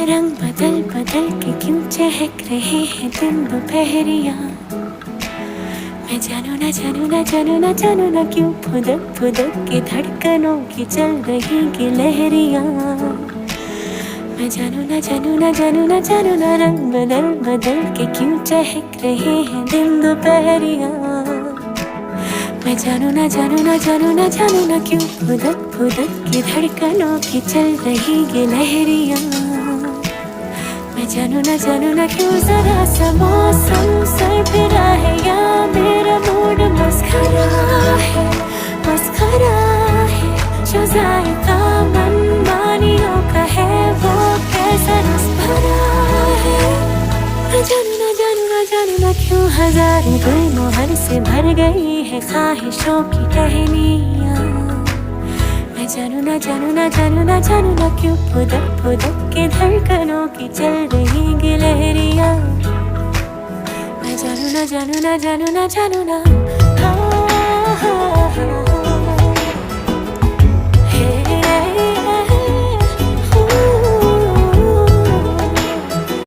रंग बदल बदल के क्यों चहक रहे हैं दिन दोपहरिया। मैं जानू ना जानू ना जानू ना जानू ना क्यों फुदक फुदक के धड़कनों की चल रही की लहरिया। मैं जानू ना जानू ना जानू ना जानू ना रंग बदल बदल के क्यों चहक रहे हैं दिन दोपहरिया। मैं जानू ना जानू ना जानू ना जानू ना क्यों फुदक फुदक की धड़कनों की चल रही ये लहरिया। मैं जानू ना क्यों जरा सा मौसम सरफिरा है या मेरा मूड मस्खरा है जो जायका मनमानियों का है वो कैसा रस भरा है। मैं जानू ना क्यों हजारों गुलमोहर से भर गई है ख्वाहिशों की टहनियाँ। मैं जानू ना क्यों फुदक फुदक के धड़कनों की चल रही गिलहरियाँ। मैं जानू ना।